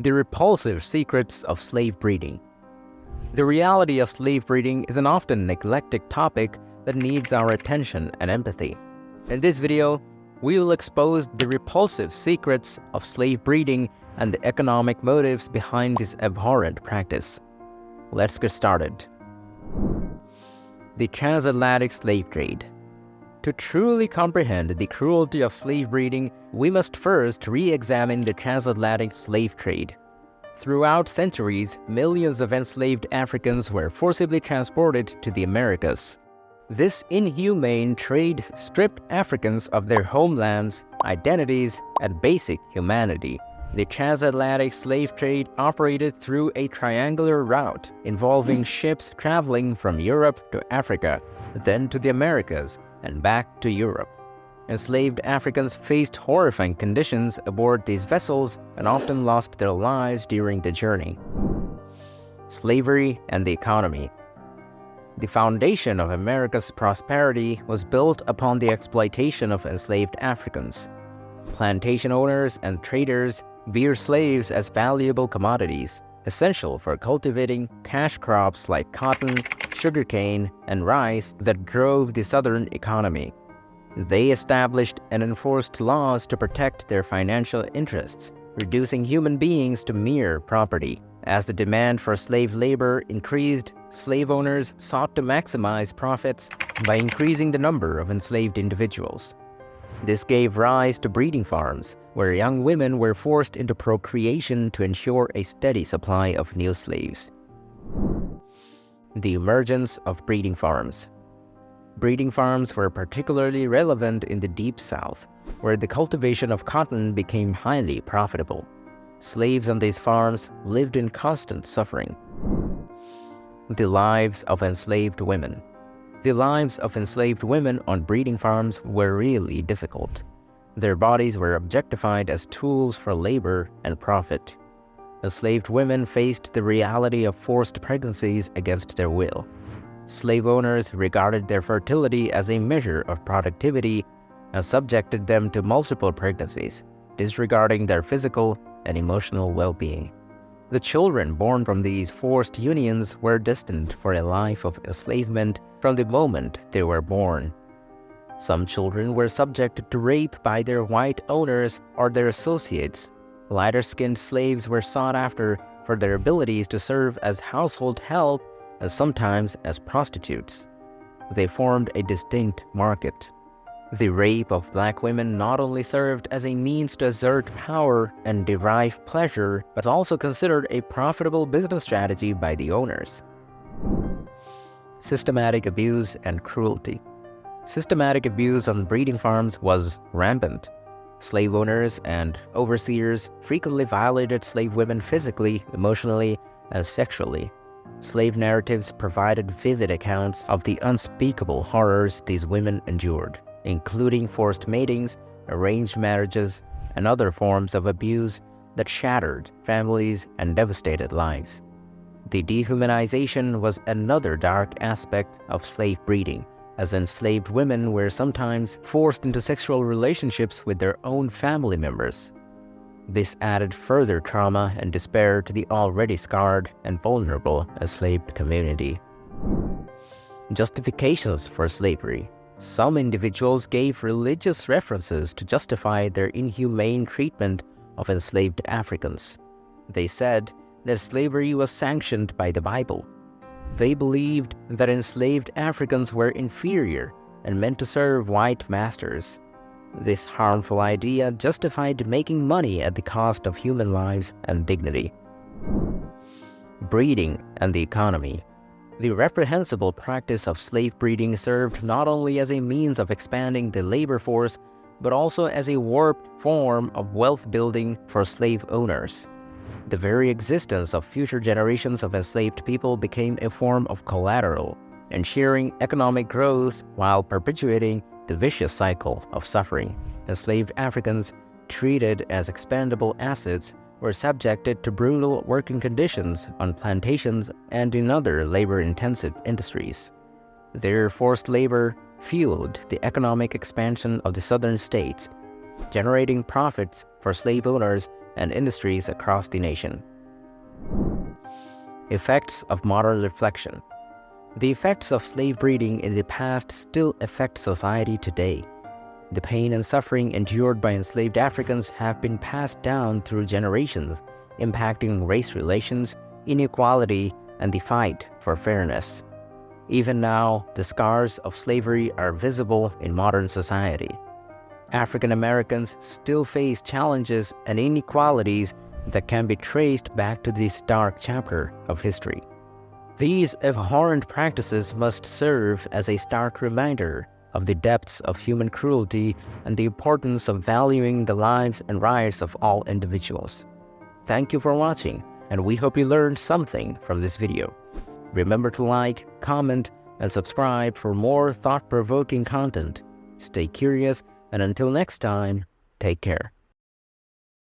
The repulsive secrets of slave breeding. The reality of slave breeding is an often neglected topic that needs our attention and empathy. In this video, we will expose the repulsive secrets of slave breeding and the economic motives behind this abhorrent practice. Let's get started. The transatlantic slave trade. To truly comprehend the cruelty of slave breeding, we must first re-examine the transatlantic slave trade. Throughout centuries, millions of enslaved Africans were forcibly transported to the Americas. This inhumane trade stripped Africans of their homelands, identities, and basic humanity. The transatlantic slave trade operated through a triangular route involving ships traveling from Europe to Africa, then to the Americas, and back to Europe. Enslaved Africans faced horrifying conditions aboard these vessels and often lost their lives during the journey. Slavery and the economy. The foundation of America's prosperity was built upon the exploitation of enslaved Africans. Plantation owners and traders viewed slaves as valuable commodities, essential for cultivating cash crops like cotton, sugarcane, and rice that drove the Southern economy. They established and enforced laws to protect their financial interests, reducing human beings to mere property. As the demand for slave labor increased, slave owners sought to maximize profits by increasing the number of enslaved individuals. This gave rise to breeding farms, where young women were forced into procreation to ensure a steady supply of new slaves. The emergence of breeding farms. Breeding farms were particularly relevant in the Deep South, where the cultivation of cotton became highly profitable. Slaves on these farms lived in constant suffering. The lives of enslaved women. The lives of enslaved women on breeding farms were really difficult. Their bodies were objectified as tools for labor and profit. Enslaved women faced the reality of forced pregnancies against their will. Slave owners regarded their fertility as a measure of productivity and subjected them to multiple pregnancies, disregarding their physical and emotional well-being. The children born from these forced unions were destined for a life of enslavement from the moment they were born. Some children were subjected to rape by their white owners or their associates. Lighter-skinned slaves were sought after for their abilities to serve as household help and sometimes as prostitutes. They formed a distinct market. The rape of black women not only served as a means to exert power and derive pleasure, but also considered a profitable business strategy by the owners. Systematic abuse and cruelty. Systematic abuse on breeding farms was rampant. Slave owners and overseers frequently violated slave women physically, emotionally, and sexually. Slave narratives provided vivid accounts of the unspeakable horrors these women endured, including forced matings, arranged marriages, and other forms of abuse that shattered families and devastated lives. The dehumanization was another dark aspect of slave breeding, as enslaved women were sometimes forced into sexual relationships with their own family members. This added further trauma and despair to the already scarred and vulnerable enslaved community. Justifications for slavery. Some individuals gave religious references to justify their inhumane treatment of enslaved Africans. They said that slavery was sanctioned by the Bible. They believed that enslaved Africans were inferior and meant to serve white masters. This harmful idea justified making money at the cost of human lives and dignity. Breeding and the economy. The reprehensible practice of slave breeding served not only as a means of expanding the labor force, but also as a warped form of wealth building for slave owners. The very existence of future generations of enslaved people became a form of collateral, ensuring economic growth while perpetuating the vicious cycle of suffering. Enslaved Africans, treated as expendable assets, were subjected to brutal working conditions on plantations and in other labor-intensive industries. Their forced labor fueled the economic expansion of the southern states, generating profits for slave owners and industries across the nation. Effects of modern reflection. The effects of slave breeding in the past still affect society today. The pain and suffering endured by enslaved Africans have been passed down through generations, impacting race relations, inequality, and the fight for fairness. Even now, the scars of slavery are visible in modern society. African Americans still face challenges and inequalities that can be traced back to this dark chapter of history. These abhorrent practices must serve as a stark reminder of the depths of human cruelty and the importance of valuing the lives and rights of all individuals. Thank you for watching, and we hope you learned something from this video. Remember to like, comment, and subscribe for more thought-provoking content. Stay curious, and until next time, take care.